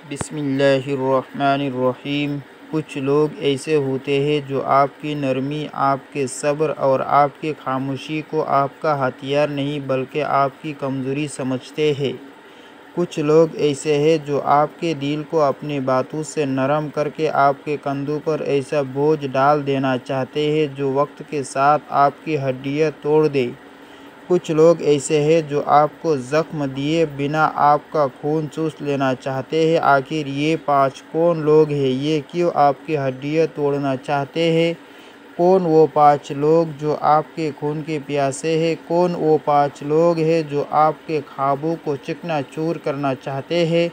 بسم اللہ الرحمن الرحیم۔ کچھ لوگ ایسے ہوتے ہیں جو آپ کی نرمی، آپ کے صبر اور آپ کی خاموشی کو آپ کا ہتھیار نہیں بلکہ آپ کی کمزوری سمجھتے ہیں۔ کچھ لوگ ایسے ہیں جو آپ کے دل کو اپنی باتوں سے نرم کر کے آپ کے کندھوں پر ایسا بوجھ ڈال دینا چاہتے ہیں جو وقت کے ساتھ آپ کی ہڈیاں توڑ دے۔ کچھ لوگ ایسے ہیں جو آپ کو زخم دیے بنا آپ کا خون چوس لینا چاہتے ہیں۔ آخر یہ 5 کون لوگ ہیں؟ یہ کیوں آپ کی ہڈیاں توڑنا چاہتے ہیں؟ کون وہ 5 لوگ جو آپ کے خون کے پیاسے ہیں؟ کون وہ 5 لوگ ہیں جو آپ کے خوابوں کو چکنا چور کرنا چاہتے ہیں؟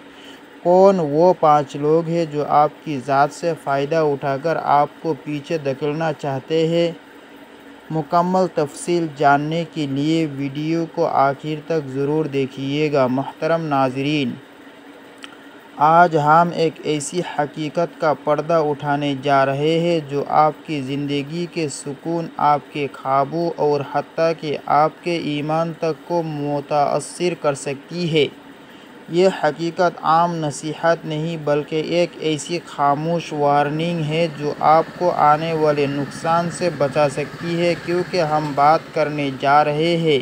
کون وہ 5 لوگ ہیں جو آپ کی ذات سے فائدہ اٹھا کر آپ کو پیچھے دھکیلنا چاہتے ہیں؟ مکمل تفصیل جاننے کے لیے ویڈیو کو آخر تک ضرور دیکھیے گا۔ محترم ناظرین، آج ہم ایک ایسی حقیقت کا پردہ اٹھانے جا رہے ہیں جو آپ کی زندگی کے سکون، آپ کے خوابوں اور حتیٰ کہ آپ کے ایمان تک کو متاثر کر سکتی ہے۔ یہ حقیقت عام نصیحت نہیں بلکہ ایک ایسی خاموش وارننگ ہے جو آپ کو آنے والے نقصان سے بچا سکتی ہے، کیونکہ ہم بات کرنے جا رہے ہیں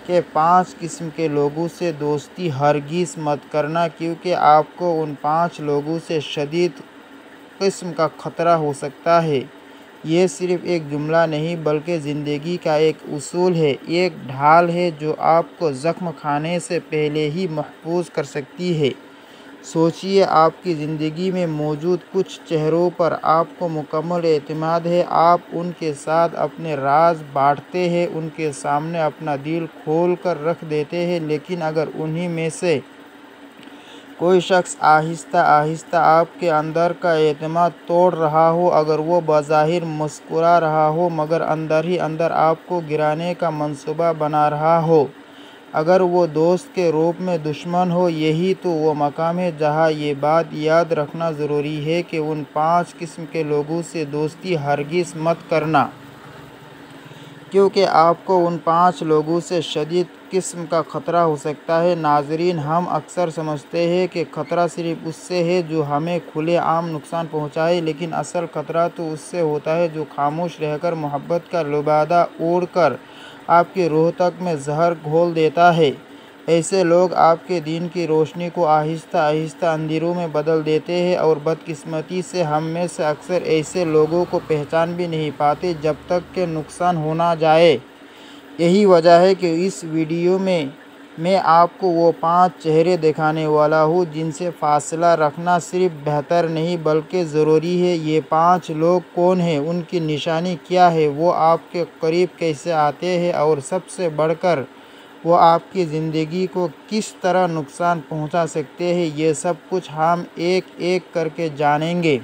کہ 5 قسم کے لوگوں سے دوستی ہرگز مت کرنا، کیونکہ آپ کو ان 5 لوگوں سے شدید قسم کا خطرہ ہو سکتا ہے۔ یہ صرف ایک جملہ نہیں بلکہ زندگی کا ایک اصول ہے، ایک ڈھال ہے جو آپ کو زخم کھانے سے پہلے ہی محفوظ کر سکتی ہے۔ سوچیے، آپ کی زندگی میں موجود کچھ چہروں پر آپ کو مکمل اعتماد ہے، آپ ان کے ساتھ اپنے راز بانٹتے ہیں، ان کے سامنے اپنا دل کھول کر رکھ دیتے ہیں، لیکن اگر انہی میں سے کوئی شخص آہستہ آہستہ آپ کے اندر کا اعتماد توڑ رہا ہو، اگر وہ بظاہر مسکرا رہا ہو مگر اندر ہی اندر آپ کو گرانے کا منصوبہ بنا رہا ہو، اگر وہ دوست کے روپ میں دشمن ہو، یہی تو وہ مقام ہے جہاں یہ بات یاد رکھنا ضروری ہے کہ ان 5 قسم کے لوگوں سے دوستی ہرگز مت کرنا، کیونکہ آپ کو ان 5 لوگوں سے شدید قسم کا خطرہ ہو سکتا ہے۔ ناظرین، ہم اکثر سمجھتے ہیں کہ خطرہ صرف اس سے ہے جو ہمیں کھلے عام نقصان پہنچائے، لیکن اصل خطرہ تو اس سے ہوتا ہے جو خاموش رہ کر محبت کا لبادہ اوڑھ کر آپ کی روح تک میں زہر گھول دیتا ہے۔ ایسے لوگ آپ کے دین کی روشنی کو آہستہ آہستہ اندھیروں میں بدل دیتے ہیں، اور بدقسمتی سے ہم میں سے اکثر ایسے لوگوں کو پہچان بھی نہیں پاتے جب تک کہ نقصان ہو نہ جائے۔ یہی وجہ ہے کہ اس ویڈیو میں آپ کو وہ 5 چہرے دکھانے والا ہوں جن سے فاصلہ رکھنا صرف بہتر نہیں بلکہ ضروری ہے۔ یہ 5 لوگ کون ہیں؟ ان کی نشانی کیا ہے؟ وہ آپ کے قریب کیسے آتے ہیں؟ اور سب سے بڑھ کر وہ آپ کی زندگی کو کس طرح نقصان پہنچا سکتے ہیں؟ یہ سب کچھ ہم ایک ایک کر کے جانیں گے۔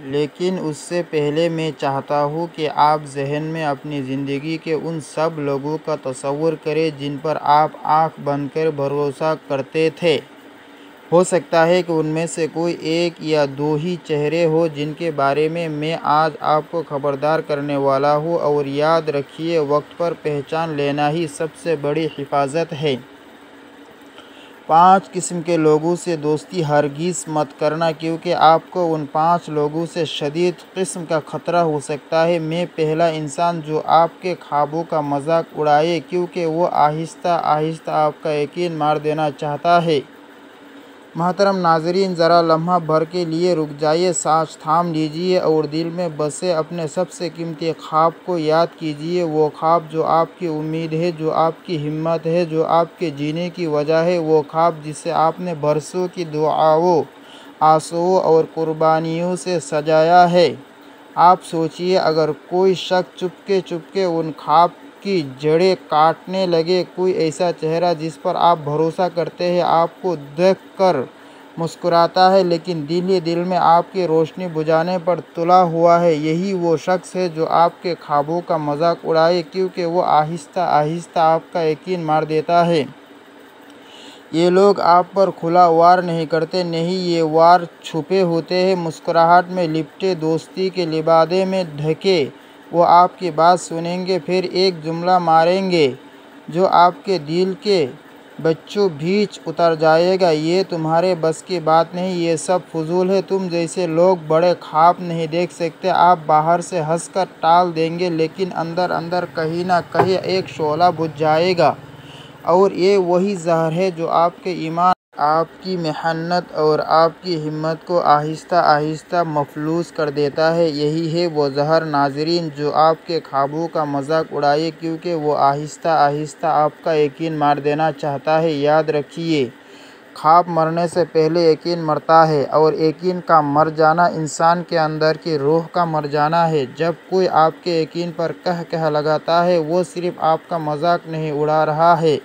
لیکن اس سے پہلے میں چاہتا ہوں کہ آپ ذہن میں اپنی زندگی کے ان سب لوگوں کا تصور کریں جن پر آپ آنکھ بند کر بھروسہ کرتے تھے۔ ہو سکتا ہے کہ ان میں سے کوئی 1 یا 2 ہی چہرے ہوں جن کے بارے میں آج آپ کو خبردار کرنے والا ہوں، اور یاد رکھیے، وقت پر پہچان لینا ہی سب سے بڑی حفاظت ہے۔ 5 قسم کے لوگوں سے دوستی ہرگز مت کرنا، کیونکہ آپ کو ان 5 لوگوں سے شدید قسم کا خطرہ ہو سکتا ہے۔ میں پہلا انسان جو آپ کے خوابوں کا مذاق اڑائے کیونکہ وہ آہستہ آہستہ آپ کا یقین مار دینا چاہتا ہے۔ محترم ناظرین، ذرا لمحہ بھر کے لیے رک جائیے، سانس تھام لیجیے اور دل میں بسے اپنے سب سے قیمتی خواب کو یاد کیجیے۔ وہ خواب جو آپ کی امید ہے، جو آپ کی ہمت ہے، جو آپ کے جینے کی وجہ ہے، وہ خواب جسے آپ نے برسوں کی دعاؤں، آنسوؤں اور قربانیوں سے سجایا ہے۔ آپ سوچیے، اگر کوئی شخص چپکے ان خواب کی جڑیں کاٹنے لگے، کوئی ایسا چہرہ جس پر آپ بھروسہ کرتے ہیں آپ کو دیکھ کر مسکراتا ہے لیکن دل ہی دل میں آپ کی روشنی بجھانے پر تلا ہوا ہے، یہی وہ شخص ہے جو آپ کے خوابوں کا مذاق اڑائے کیونکہ وہ آہستہ آہستہ آپ کا یقین مار دیتا ہے۔ یہ لوگ آپ پر کھلا وار نہیں کرتے، نہیں، یہ وار چھپے ہوتے ہیں، مسکراہٹ میں لپٹے، دوستی کے لبادے میں ڈھکے۔ وہ آپ کی بات سنیں گے، پھر ایک جملہ ماریں گے جو آپ کے دل کے بچوں بیچ اتر جائے گا، یہ تمہارے بس کی بات نہیں، یہ سب فضول ہے، تم جیسے لوگ بڑے خواب نہیں دیکھ سکتے۔ آپ باہر سے ہنس کر ٹال دیں گے لیکن اندر اندر کہیں نہ کہیں ایک شعلہ بجھ جائے گا، اور یہ وہی زہر ہے جو آپ کے ایمان، آپ کی محنت اور آپ کی ہمت کو آہستہ آہستہ مفلوج کر دیتا ہے۔ یہی ہے وہ زہر ناظرین جو آپ کے خوابوں کا مذاق اڑائے، کیونکہ وہ آہستہ آہستہ آپ کا یقین مار دینا چاہتا ہے۔ یاد رکھیے، خواب مرنے سے پہلے یقین مرتا ہے، اور یقین کا مر جانا انسان کے اندر کی روح کا مر جانا ہے۔ جب کوئی آپ کے یقین پر کہہ لگاتا ہے، وہ صرف آپ کا مذاق نہیں اڑا رہا ہے،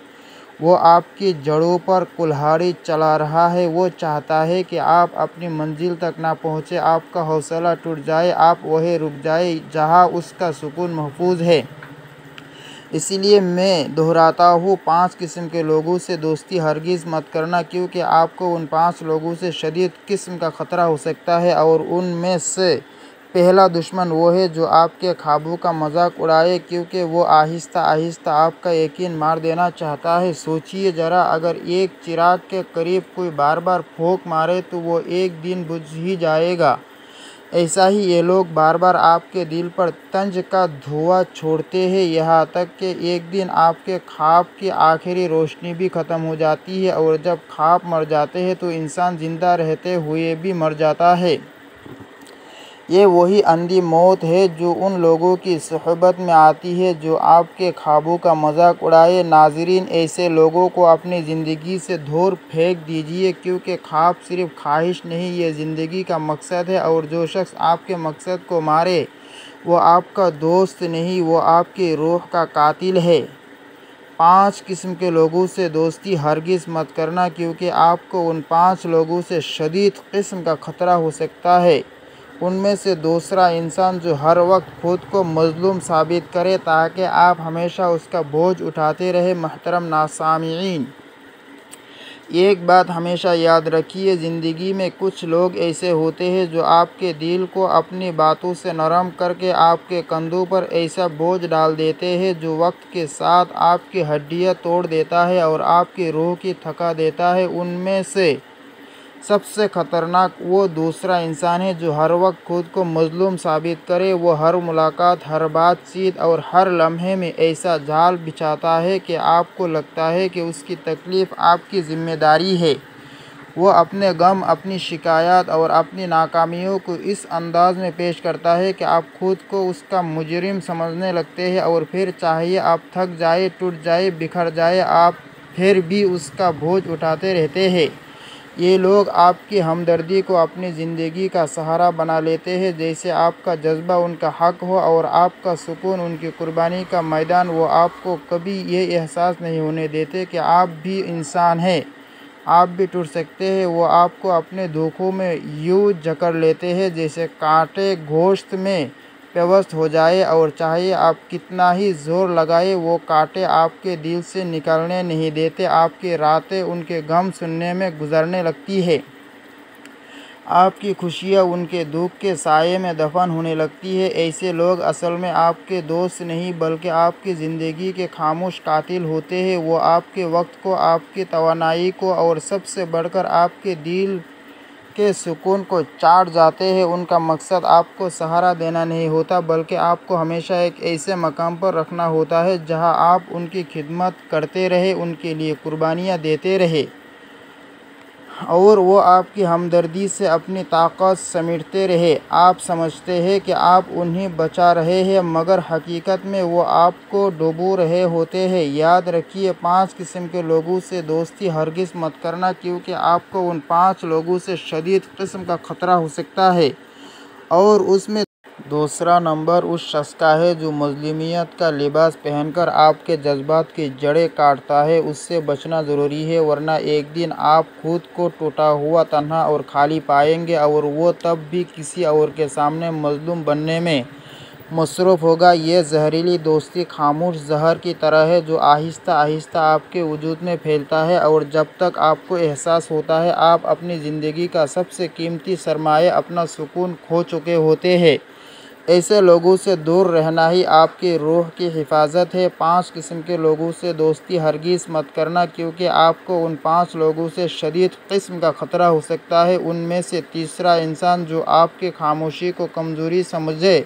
وہ آپ کی جڑوں پر کلہاڑی چلا رہا ہے۔ وہ چاہتا ہے کہ آپ اپنی منزل تک نہ پہنچیں، آپ کا حوصلہ ٹوٹ جائے، آپ وہیں رک جائیں جہاں اس کا سکون محفوظ ہے۔ اسی لیے میں دہراتا ہوں، 5 قسم کے لوگوں سے دوستی ہرگز مت کرنا، کیونکہ آپ کو ان 5 لوگوں سے شدید قسم کا خطرہ ہو سکتا ہے، اور ان میں سے پہلا دشمن وہ ہے جو آپ کے خوابوں کا مذاق اڑائے، کیونکہ وہ آہستہ آہستہ آپ کا یقین مار دینا چاہتا ہے۔ سوچیے ذرا، اگر ایک چراغ کے قریب کوئی بار بار پھونک مارے تو وہ ایک دن بجھ ہی جائے گا۔ ایسا ہی یہ لوگ بار بار آپ کے دل پر طنز کا دھواں چھوڑتے ہیں، یہاں تک کہ ایک دن آپ کے خواب کی آخری روشنی بھی ختم ہو جاتی ہے، اور جب خواب مر جاتے ہیں تو انسان زندہ رہتے ہوئے بھی مر جاتا ہے۔ یہ وہی اندھی موت ہے جو ان لوگوں کی صحبت میں آتی ہے جو آپ کے خوابوں کا مذاق اڑائے۔ ناظرین، ایسے لوگوں کو اپنی زندگی سے دور پھینک دیجیے، کیونکہ خواب صرف خواہش نہیں، یہ زندگی کا مقصد ہے، اور جو شخص آپ کے مقصد کو مارے وہ آپ کا دوست نہیں، وہ آپ کی روح کا قاتل ہے۔ 5 قسم کے لوگوں سے دوستی ہرگز مت کرنا، کیونکہ آپ کو ان 5 لوگوں سے شدید قسم کا خطرہ ہو سکتا ہے۔ ان میں سے دوسرا، انسان جو ہر وقت خود کو مظلوم ثابت کرے تاکہ آپ ہمیشہ اس کا بوجھ اٹھاتے رہیں۔ محترم سامعین، ایک بات ہمیشہ یاد رکھیے، زندگی میں کچھ لوگ ایسے ہوتے ہیں جو آپ کے دل کو اپنی باتوں سے نرم کر کے آپ کے کندھوں پر ایسا بوجھ ڈال دیتے ہیں جو وقت کے ساتھ آپ کی ہڈیاں توڑ دیتا ہے اور آپ کی روح کو تھکا دیتا ہے۔ ان میں سے سب سے خطرناک وہ دوسرا انسان ہے جو ہر وقت خود کو مظلوم ثابت کرے۔ وہ ہر ملاقات، ہر بات چیت اور ہر لمحے میں ایسا جال بچھاتا ہے کہ آپ کو لگتا ہے کہ اس کی تکلیف آپ کی ذمہ داری ہے۔ وہ اپنے غم، اپنی شکایات اور اپنی ناکامیوں کو اس انداز میں پیش کرتا ہے کہ آپ خود کو اس کا مجرم سمجھنے لگتے ہیں، اور پھر چاہے آپ تھک جائیں، ٹوٹ جائیں، بکھر جائیں، آپ پھر بھی اس کا بوجھ اٹھاتے رہتے ہیں۔ یہ لوگ آپ کی ہمدردی کو اپنی زندگی کا سہارا بنا لیتے ہیں، جیسے آپ کا جذبہ ان کا حق ہو اور آپ کا سکون ان کی قربانی کا میدان۔ وہ آپ کو کبھی یہ احساس نہیں ہونے دیتے کہ آپ بھی انسان ہیں، آپ بھی ٹوٹ سکتے ہیں۔ وہ آپ کو اپنے دھوکوں میں یوں جکڑ لیتے ہیں جیسے کانٹے گوشت میں پیوست ہو جائیں، اور چاہے آپ کتنا ہی زور لگائیں، وہ کانٹے آپ کے دل سے نکلنے نہیں دیتے۔ آپ کی راتیں ان کے غم سننے میں گزرنے لگتی ہیں، آپ کی خوشیاں ان کے دکھ کے سائے میں دفن ہونے لگتی ہیں۔ ایسے لوگ اصل میں آپ کے دوست نہیں بلکہ آپ کی زندگی کے خاموش قاتل ہوتے ہیں۔ وہ آپ کے وقت کو، آپ کی توانائی کو، اور سب سے بڑھ کر آپ کے دل کے سکون کو چاٹ جاتے ہیں۔ ان کا مقصد آپ کو سہارا دینا نہیں ہوتا بلکہ آپ کو ہمیشہ ایک ایسے مقام پر رکھنا ہوتا ہے جہاں آپ ان کی خدمت کرتے رہیں، ان کے لیے قربانیاں دیتے رہیں، اور وہ آپ کی ہمدردی سے اپنی طاقت سمیٹتے رہیں۔ آپ سمجھتے ہیں کہ آپ انہیں بچا رہے ہیں، مگر حقیقت میں وہ آپ کو ڈبو رہے ہوتے ہیں۔ یاد رکھیے، 5 قسم کے لوگوں سے دوستی ہرگز مت کرنا، کیونکہ آپ کو ان 5 لوگوں سے شدید قسم کا خطرہ ہو سکتا ہے، اور اس میں دوسرا نمبر اس شخص کا ہے جو مظلومیت کا لباس پہن کر آپ کے جذبات کی جڑیں کاٹتا ہے۔ اس سے بچنا ضروری ہے، ورنہ ایک دن آپ خود کو ٹوٹا ہوا، تنہا اور خالی پائیں گے، اور وہ تب بھی کسی اور کے سامنے مظلوم بننے میں مصروف ہوگا۔ یہ زہریلی دوستی خاموش زہر کی طرح ہے جو آہستہ آہستہ آپ کے وجود میں پھیلتا ہے، اور جب تک آپ کو احساس ہوتا ہے آپ اپنی زندگی کا سب سے قیمتی سرمایہ، اپنا سکون، کھو چکے ہوتے ہیں۔ ایسے لوگوں سے دور رہنا ہی آپ کی روح کی حفاظت ہے۔ 5 قسم کے لوگوں سے دوستی ہرگز مت کرنا، کیونکہ آپ کو ان 5 لوگوں سے شدید قسم کا خطرہ ہو سکتا ہے۔ ان میں سے تیسرا انسان جو آپ کی خاموشی کو کمزوری سمجھے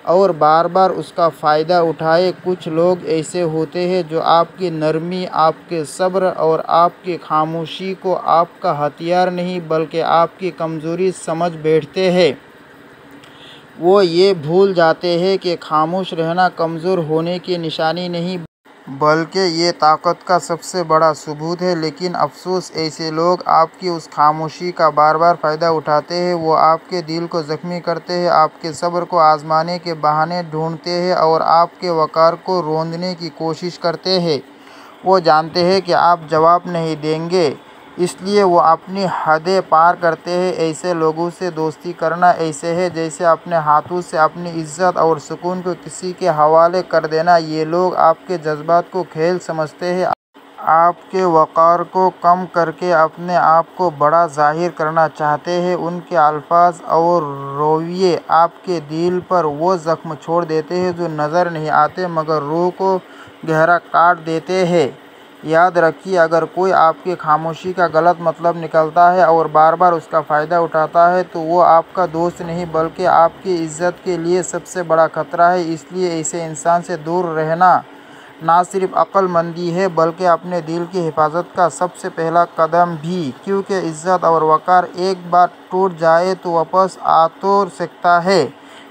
اور بار بار اس کا فائدہ اٹھائے۔ کچھ لوگ ایسے ہوتے ہیں جو آپ کی نرمی، آپ کے صبر اور آپ کی خاموشی کو آپ کا ہتھیار نہیں بلکہ آپ کی کمزوری سمجھ بیٹھتے ہیں۔ وہ یہ بھول جاتے ہیں کہ خاموش رہنا کمزور ہونے کی نشانی نہیں بلکہ یہ طاقت کا سب سے بڑا ثبوت ہے۔ لیکن افسوس، ایسے لوگ آپ کی اس خاموشی کا بار بار فائدہ اٹھاتے ہیں۔ وہ آپ کے دل کو زخمی کرتے ہیں، آپ کے صبر کو آزمانے کے بہانے ڈھونڈتے ہیں اور آپ کے وقار کو روندنے کی کوشش کرتے ہیں۔ وہ جانتے ہیں کہ آپ جواب نہیں دیں گے، اس لیے وہ اپنی حدیں پار کرتے ہیں۔ ایسے لوگوں سے دوستی کرنا ایسے ہے جیسے اپنے ہاتھوں سے اپنی عزت اور سکون کو کسی کے حوالے کر دینا۔ یہ لوگ آپ کے جذبات کو کھیل سمجھتے ہیں، آپ کے وقار کو کم کر کے اپنے آپ کو بڑا ظاہر کرنا چاہتے ہیں۔ ان کے الفاظ اور رویے آپ کے دل پر وہ زخم چھوڑ دیتے ہیں جو نظر نہیں آتے مگر روح کو گہرا کاٹ دیتے ہیں۔ یاد رکھیے، اگر کوئی آپ کی خاموشی کا غلط مطلب نکالتا ہے اور بار بار اس کا فائدہ اٹھاتا ہے تو وہ آپ کا دوست نہیں بلکہ آپ کی عزت کے لیے سب سے بڑا خطرہ ہے۔ اس لیے ایسے انسان سے دور رہنا نہ صرف عقل مندی ہے بلکہ اپنے دل کی حفاظت کا سب سے پہلا قدم بھی، کیونکہ عزت اور وقار ایک بار ٹوٹ جائے تو واپس آ تو سکتا ہے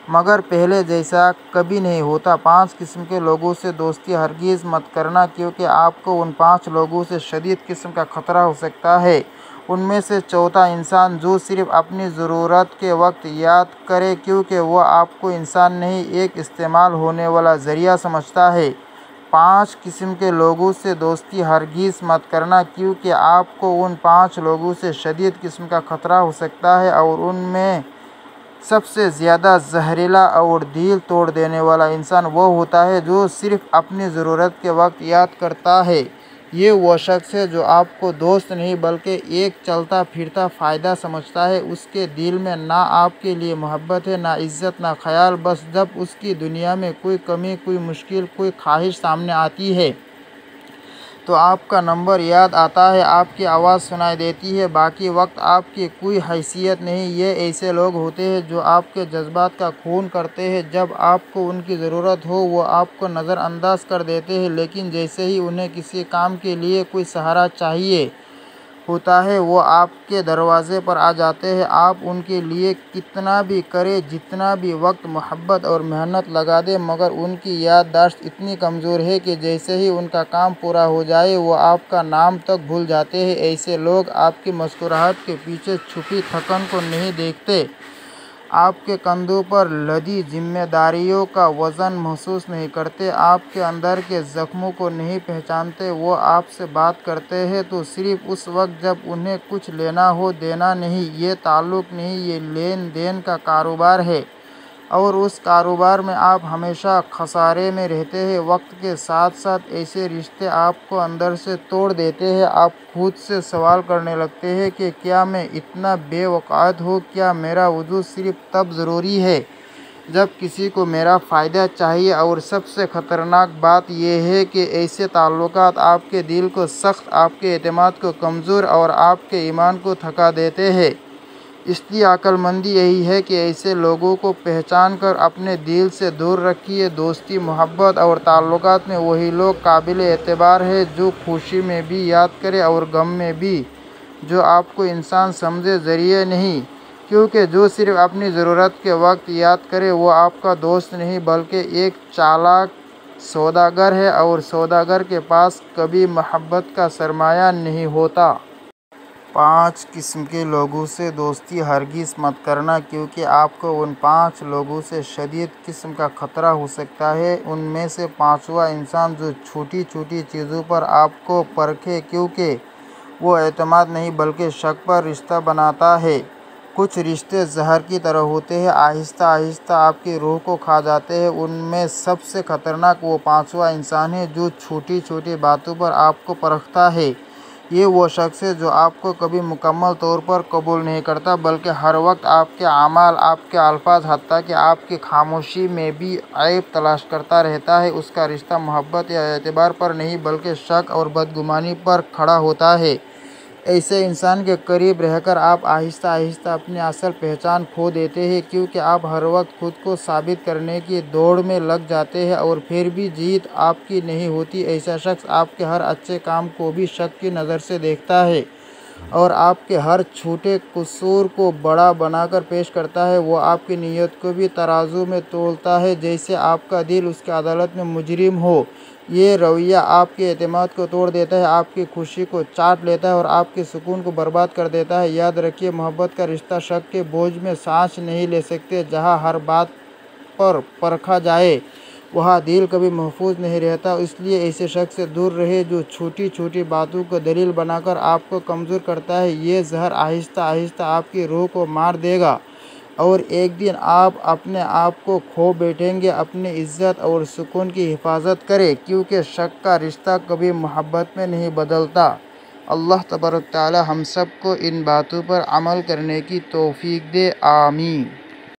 مگر پہلے جیسا کبھی نہیں ہوتا۔ 5 قسم کے لوگوں سے دوستی ہرگز مت کرنا، کیونکہ آپ کو ان 5 لوگوں سے شدید قسم کا خطرہ ہو سکتا ہے۔ ان میں سے چوتھا انسان جو صرف اپنی ضرورت کے وقت یاد کرے، کیونکہ وہ آپ کو انسان نہیں ایک استعمال ہونے والا ذریعہ سمجھتا ہے۔ 5 قسم کے لوگوں سے دوستی ہرگز مت کرنا، کیونکہ آپ کو ان 5 لوگوں سے شدید قسم کا خطرہ ہو سکتا ہے اور ان میں سب سے زیادہ زہریلا اور دل توڑ دینے والا انسان وہ ہوتا ہے جو صرف اپنی ضرورت کے وقت یاد کرتا ہے۔ یہ وہ شخص ہے جو آپ کو دوست نہیں بلکہ ایک چلتا پھرتا فائدہ سمجھتا ہے۔ اس کے دل میں نہ آپ کے لیے محبت ہے، نہ عزت، نہ خیال۔ بس جب اس کی دنیا میں کوئی کمی، کوئی مشکل، کوئی خواہش سامنے آتی ہے تو آپ کا نمبر یاد آتا ہے، آپ کی آواز سنائی دیتی ہے، باقی وقت آپ کی کوئی حیثیت نہیں۔ یہ ایسے لوگ ہوتے ہیں جو آپ کے جذبات کا خون کرتے ہیں۔ جب آپ کو ان کی ضرورت ہو وہ آپ کو نظر انداز کر دیتے ہیں، لیکن جیسے ہی انہیں کسی کام کے لیے کوئی سہارا چاہیے ہوتا ہے وہ آپ کے دروازے پر آ جاتے ہیں۔ آپ ان کے لیے کتنا بھی کریں، جتنا بھی وقت، محبت اور محنت لگا دیں، مگر ان کی یادداشت اتنی کمزور ہے کہ جیسے ہی ان کا کام پورا ہو جائے وہ آپ کا نام تک بھول جاتے ہیں۔ ایسے لوگ آپ کی مسکراہٹ کے پیچھے چھپی تھکن کو نہیں دیکھتے، آپ کے کندھوں پر لدی ذمہ داریوں کا وزن محسوس نہیں کرتے، آپ کے اندر کے زخموں کو نہیں پہچانتے۔ وہ آپ سے بات کرتے ہیں تو صرف اس وقت جب انہیں کچھ لینا ہو، دینا نہیں، یہ تعلق نہیں، یہ لین دین کا کاروبار ہے اور اس کاروبار میں آپ ہمیشہ خسارے میں رہتے ہیں۔ وقت کے ساتھ ساتھ ایسے رشتے آپ کو اندر سے توڑ دیتے ہیں۔ آپ خود سے سوال کرنے لگتے ہیں کہ کیا میں اتنا بے وقعت ہوں؟ کیا میرا وجود صرف تب ضروری ہے جب کسی کو میرا فائدہ چاہیے؟ اور سب سے خطرناک بات یہ ہے کہ ایسے تعلقات آپ کے دل کو سخت، آپ کے اعتماد کو کمزور اور آپ کے ایمان کو تھکا دیتے ہیں۔ اس لیے عقل مندی یہی ہے کہ ایسے لوگوں کو پہچان کر اپنے دل سے دور رکھیے۔ دوستی، محبت اور تعلقات میں وہی لوگ قابل اعتبار ہیں جو خوشی میں بھی یاد کریں اور غم میں بھی، جو آپ کو انسان سمجھے، ذریعہ نہیں، کیونکہ جو صرف اپنی ضرورت کے وقت یاد کرے وہ آپ کا دوست نہیں بلکہ ایک چالاک سوداگر ہے اور سوداگر کے پاس کبھی محبت کا سرمایہ نہیں ہوتا۔ 5 قسم کے لوگوں سے دوستی ہرگز مت کرنا، کیونکہ آپ کو ان 5 لوگوں سے شدید قسم کا خطرہ ہو سکتا ہے۔ ان میں سے 5واں انسان جو چھوٹی چھوٹی چیزوں پر آپ کو پرکھے، کیونکہ وہ اعتماد نہیں بلکہ شک پر رشتہ بناتا ہے۔ کچھ رشتے زہر کی طرح ہوتے ہیں، آہستہ آہستہ آپ کی روح کو کھا جاتے ہیں۔ ان میں سب سے خطرناک وہ 5واں انسان ہے جو چھوٹی چھوٹی باتوں پر آپ کو پرکھتا ہے۔ یہ وہ شخص ہے جو آپ کو کبھی مکمل طور پر قبول نہیں کرتا بلکہ ہر وقت آپ کے اعمال، آپ کے الفاظ، حتیٰ کہ آپ کی خاموشی میں بھی عیب تلاش کرتا رہتا ہے۔ اس کا رشتہ محبت یا اعتبار پر نہیں بلکہ شک اور بدگمانی پر کھڑا ہوتا ہے۔ ایسے انسان کے قریب رہ کر آپ آہستہ آہستہ اپنی اصل پہچان کھو دیتے ہیں، کیونکہ آپ ہر وقت خود کو ثابت کرنے کی دوڑ میں لگ جاتے ہیں اور پھر بھی جیت آپ کی نہیں ہوتی۔ ایسا شخص آپ کے ہر اچھے کام کو بھی شک کی نظر سے دیکھتا ہے اور آپ کے ہر چھوٹے قصور کو بڑا بنا کر پیش کرتا ہے۔ وہ آپ کی نیت کو بھی ترازو میں تولتا ہے جیسے آپ کا دل اس کی عدالت میں مجرم ہو۔ یہ رویہ آپ کے اعتماد کو توڑ دیتا ہے، آپ کی خوشی کو چاٹ لیتا ہے اور آپ کے سکون کو برباد کر دیتا ہے۔ یاد رکھیے، محبت کا رشتہ شک کے بوجھ میں سانس نہیں لے سکتے۔ جہاں ہر بات پر پرکھا جائے وہاں دل کبھی محفوظ نہیں رہتا۔ اس لیے ایسے شخص سے دور رہیں جو چھوٹی چھوٹی باتوں کو دلیل بنا کر آپ کو کمزور کرتا ہے۔ یہ زہر آہستہ آہستہ آپ کی روح کو مار دے گا اور ایک دن آپ اپنے آپ کو کھو بیٹھیں گے۔ اپنی عزت اور سکون کی حفاظت کریں، کیونکہ شک کا رشتہ کبھی محبت میں نہیں بدلتا۔ اللہ تبارک تعالی ہم سب کو ان باتوں پر عمل کرنے کی توفیق دے، آمین۔